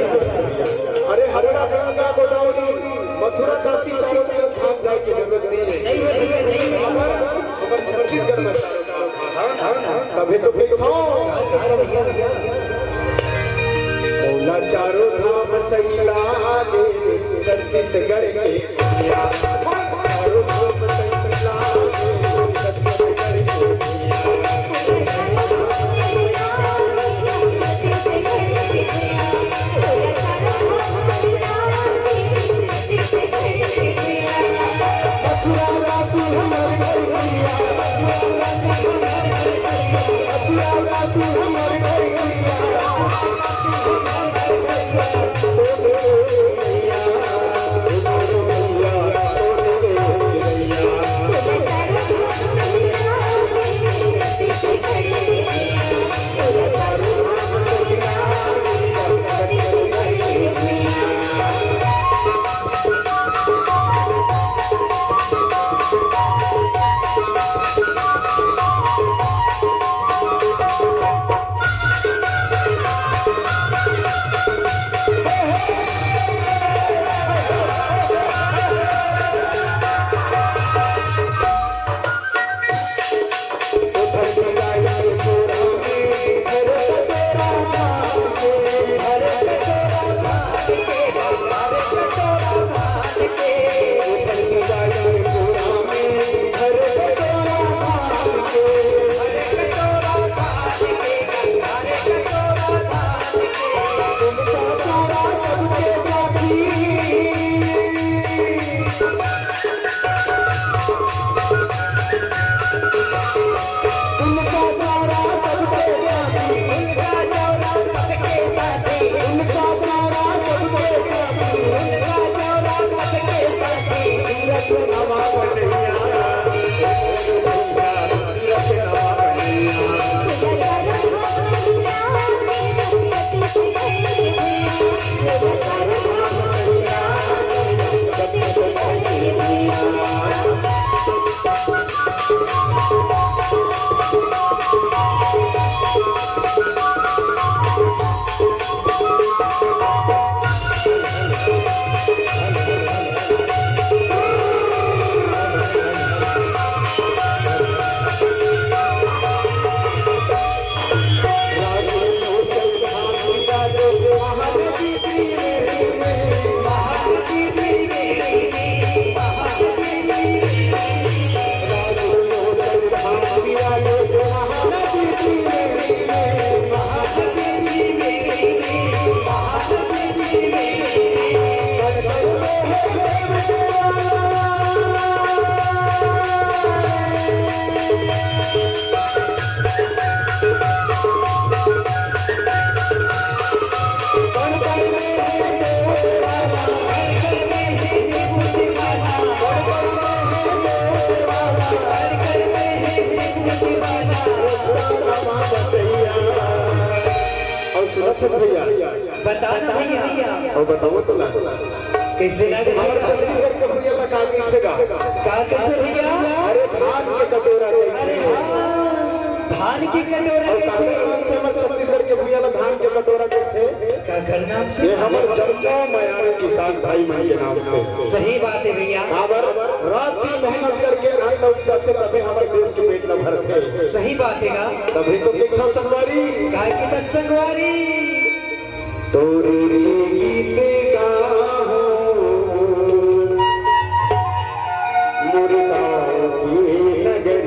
अरे हरियाणा गंगा गोदावरी मथुरा काशी चारों तीर्थ धाम जाए की जरूरत नहीं है। अगर छत्तीसगढ़ में तभी तो चारों धाम सही लागे छत्तीसगढ़ के चारों धाम सही लागे छत्तीसगढ़ बता ना भैया। और बताओ तो लाग कैसे लगे हमारे छत्तीसगढ़ के भैया का काम लिखेगा क्या कहते भैया? अरे धान के कटोरा अरे धान की कटोरा कहते से हमारे छत्तीसगढ़ के भैया धान के कटोरा कहते का घर नाम से? ये हमारे जम्मू मयार किसान भाई मन के नाम से। सही बात है भैया। हमार रात दिन मेहनत करके रात लौटता से तभी हमारे देश के पेट न भरते। सही बात है ना। तभी तो देखो संगवारी गाय की तो संगवारी तोरे गीत गाहो मुर्गा की नगरिया दुनिया के